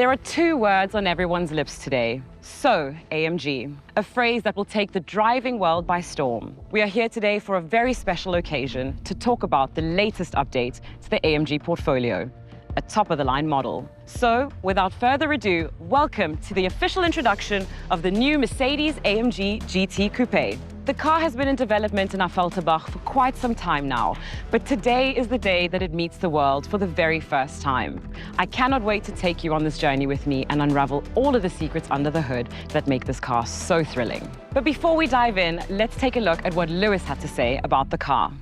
There are two words on everyone's lips today. So, AMG, a phrase that will take the driving world by storm. We are here today for a very special occasion to talk about the latest update to the AMG portfolio, a top-of-the-line model. So, without further ado, welcome to the official introduction of the new Mercedes-AMG GT Coupe. The car has been in development in Affalterbach for quite some time now, but today is the day that it meets the world for the very first time. I cannot wait to take you on this journey with me and unravel all of the secrets under the hood that make this car so thrilling. But before we dive in, let's take a look at what Lewis had to say about the car.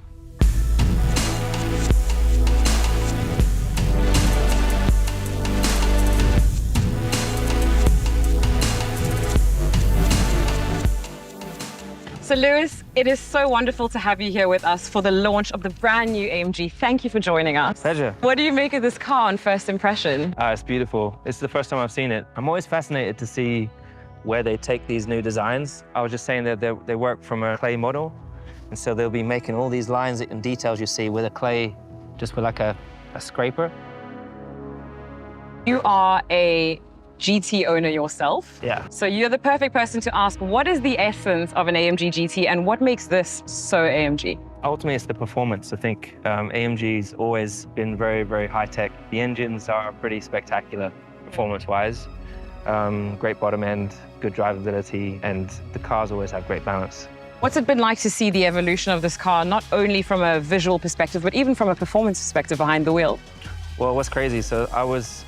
So Lewis, it is so wonderful to have you here with us for the launch of the brand new AMG. Thank you for joining us. Pleasure. What do you make of this car on first impression? It's beautiful. It's the first time I've seen it. I'm always fascinated to see where they take these new designs. I was just saying that they work from a clay model, and so they'll be making all these lines and details you see with a clay, just with like a scraper. You are a GT owner yourself. Yeah. So you're the perfect person to ask, what is the essence of an AMG GT and what makes this so AMG? Ultimately, it's the performance. I think AMG's always been very, very high-tech. The engines are pretty spectacular performance-wise. Great bottom end, good drivability, and the cars always have great balance. What's it been like to see the evolution of this car, not only from a visual perspective, but even from a performance perspective behind the wheel? Well, what's crazy, so I was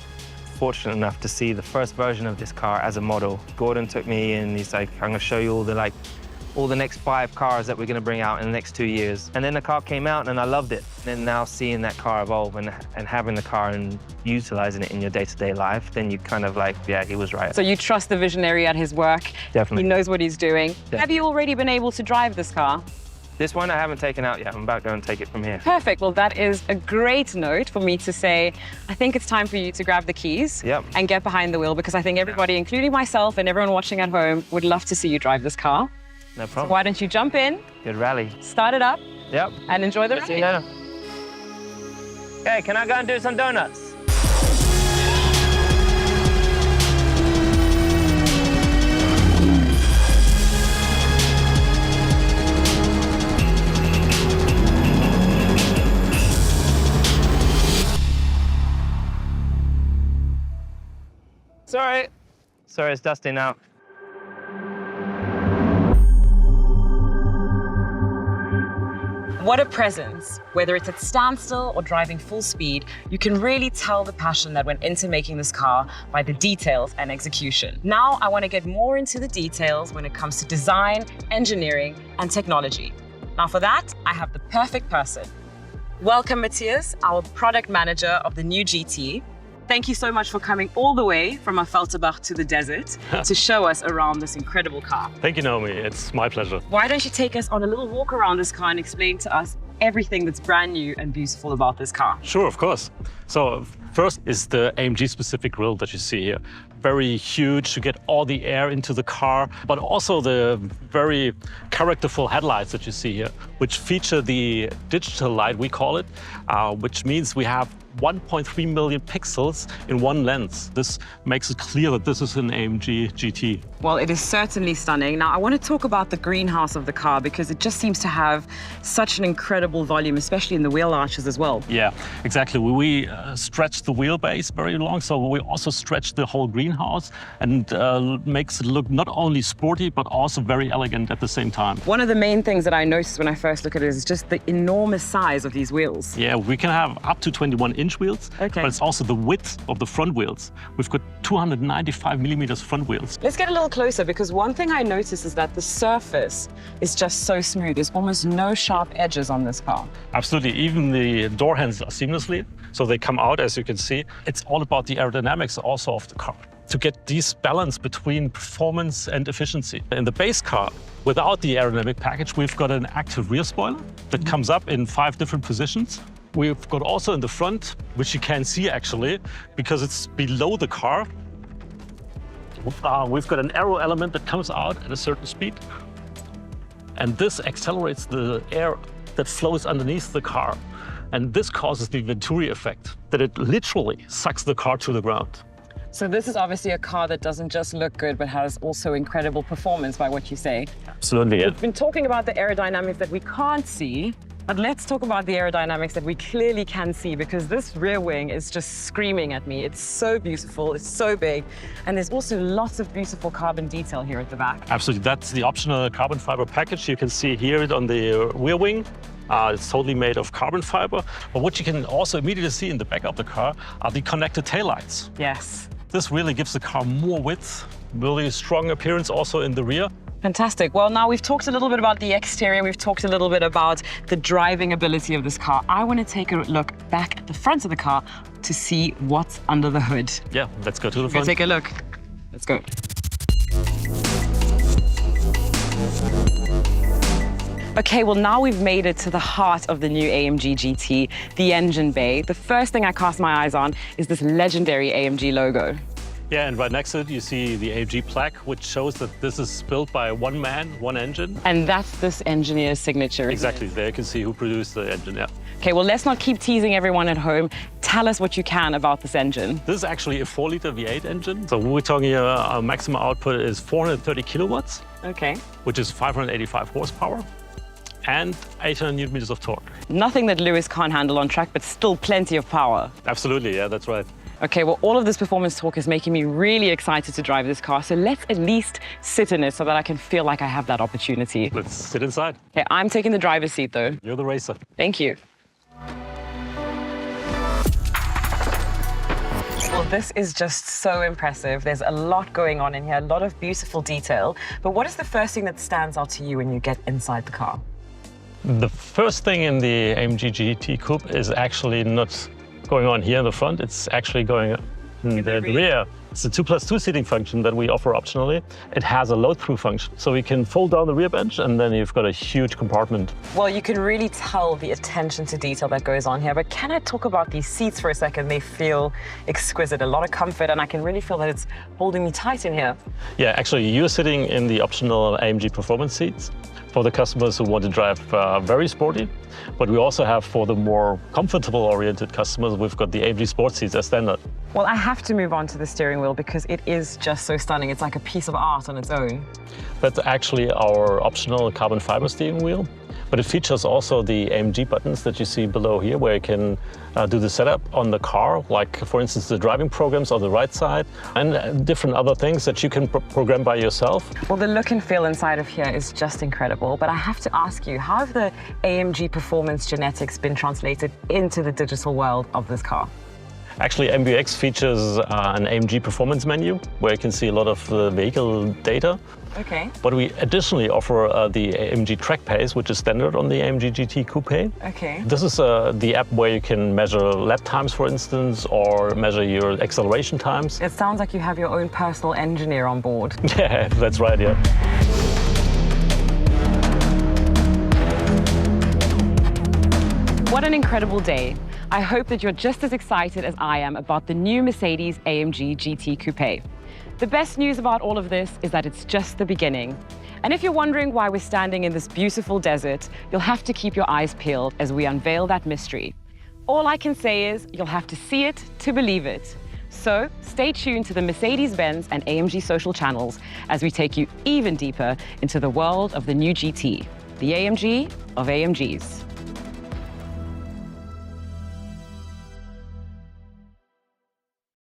fortunate enough to see the first version of this car as a model. Gordon took me and he's like, I'm gonna show you all the next 5 cars that we're gonna bring out in the next 2 years. And then the car came out and I loved it. And now seeing that car evolve and having the car and utilizing it in your day-to-day life, then you kind of like, yeah, he was right. So you trust the visionary at his work. Definitely. He knows what he's doing. Definitely. Have you already been able to drive this car? This one I haven't taken out yet. I'm about to go and take it from here. Perfect. Well, that is a great note for me to say, I think it's time for you to grab the keys and get behind the wheel, because I think everybody, including myself and everyone watching at home, would love to see you drive this car. No problem. So why don't you jump in? Good rally. Start it up. Yep. And enjoy the See you ride. later. Hey, can I go and do some donuts? Sorry, it's dusty now. What a presence. Whether it's at standstill or driving full speed, you can really tell the passion that went into making this car by the details and execution. Now I want to get more into the details when it comes to design, engineering, and technology. Now for that, I have the perfect person. Welcome, Matthias, our product manager of the new GT. Thank you so much for coming all the way from Affalterbach to the desert to show us around this incredible car. Thank you, Naomi. It's my pleasure. Why don't you take us on a little walk around this car and explain to us everything that's brand new and beautiful about this car? Sure, of course. So first is the AMG-specific grille that you see here. Very huge to get all the air into the car, but also the very characterful headlights that you see here, which feature the digital light, we call it, which means we have 1.3 million pixels in one lens. This makes it clear that this is an AMG GT. Well, it is certainly stunning. Now, I want to talk about the greenhouse of the car because it just seems to have such an incredible volume, especially in the wheel arches as well. Yeah, exactly. We stretched the wheelbase very long, so we also stretched the whole greenhouse and makes it look not only sporty, but also very elegant at the same time. One of the main things that I noticed when I first look at it is just the enormous size of these wheels. Yeah, we can have up to 21-inch wheels, but it's also the width of the front wheels. We've got 295 millimeters front wheels. Let's get a little closer, because one thing I noticed is that the surface is just so smooth. There's almost no sharp edges on this car. Absolutely. Even the door handles are seamlessly, so they come out, as you can see. It's all about the aerodynamics also of the car, to get this balance between performance and efficiency. In the base car, without the aerodynamic package, we've got an active rear spoiler that comes up in 5 different positions. We've got also in the front, which you can see actually, because it's below the car, we've got an aero element that comes out at a certain speed. And this accelerates the air that flows underneath the car. And this causes the Venturi effect, that it literally sucks the car to the ground. So this is obviously a car that doesn't just look good, but has also incredible performance by what you say. Absolutely, yeah. We've been talking about the aerodynamics that we can't see, but let's talk about the aerodynamics that we clearly can see, because this rear wing is just screaming at me. It's so beautiful, it's so big, and there's also lots of beautiful carbon detail here at the back. Absolutely, that's the optional carbon fiber package. You can see here on the rear wing. It's totally made of carbon fiber. But what you can also immediately see in the back of the car are the connected taillights. Yes. This really gives the car more width, really strong appearance also in the rear. Fantastic. Well, now we've talked a little bit about the exterior. We've talked a little bit about the driving ability of this car. I want to take a look back at the front of the car to see what's under the hood. Yeah, let's go to the front. Take a look. Let's go. Okay, well, now we've made it to the heart of the new AMG GT, the engine bay. The first thing I cast my eyes on is this legendary AMG logo. Yeah, and right next to it, you see the AMG plaque, which shows that this is built by one man, one engine. And that's this engineer's signature. Exactly, there you can see who produced the engine, yeah. Okay, well, let's not keep teasing everyone at home. Tell us what you can about this engine. This is actually a 4-liter V8 engine. So we're talking here, our maximum output is 430 kilowatts, Okay. which is 585 horsepower. And 800 newton meters of torque. Nothing that Lewis can't handle on track, but still plenty of power. Absolutely, yeah, that's right. Okay, well, all of this performance talk is making me really excited to drive this car. So let's at least sit in it so that I can feel like I have that opportunity. Let's sit inside. Okay, I'm taking the driver's seat though. You're the racer. Thank you. Well, this is just so impressive. There's a lot going on in here, a lot of beautiful detail. But what is the first thing that stands out to you when you get inside the car? The first thing in the AMG GT Coupe is actually not going on here in the front, it's actually going in the rear. It's a 2+2 seating function that we offer optionally. It has a load-through function, so we can fold down the rear bench and then you've got a huge compartment. Well, you can really tell the attention to detail that goes on here, but can I talk about these seats for a second? They feel exquisite, a lot of comfort, and I can really feel that it's holding me tight in here. Yeah, actually, you're sitting in the optional AMG performance seats for the customers who want to drive very sporty. But we also have, for the more comfortable-oriented customers, we've got the AMG Sport seats as standard. Well, I have to move on to the steering wheel because it is just so stunning. It's like a piece of art on its own. That's actually our optional carbon fiber steering wheel. But it features also the AMG buttons that you see below here, where you can do the setup on the car, like, for instance, the driving programs on the right side, and different other things that you can program by yourself. Well, the look and feel inside of here is just incredible. But I have to ask you, how have the AMG performance genetics been translated into the digital world of this car? Actually, MBUX features an AMG performance menu, where you can see a lot of the vehicle data. Okay. But we additionally offer the AMG Track Pace, which is standard on the AMG GT Coupe. Okay. This is the app where you can measure lap times, for instance, or measure your acceleration times. It sounds like you have your own personal engineer on board. Yeah, that's right, yeah. What an incredible day. I hope that you're just as excited as I am about the new Mercedes-AMG GT Coupe. The best news about all of this is that it's just the beginning. And if you're wondering why we're standing in this beautiful desert, you'll have to keep your eyes peeled as we unveil that mystery. All I can say is you'll have to see it to believe it. So stay tuned to the Mercedes-Benz and AMG social channels as we take you even deeper into the world of the new GT, the AMG of AMGs.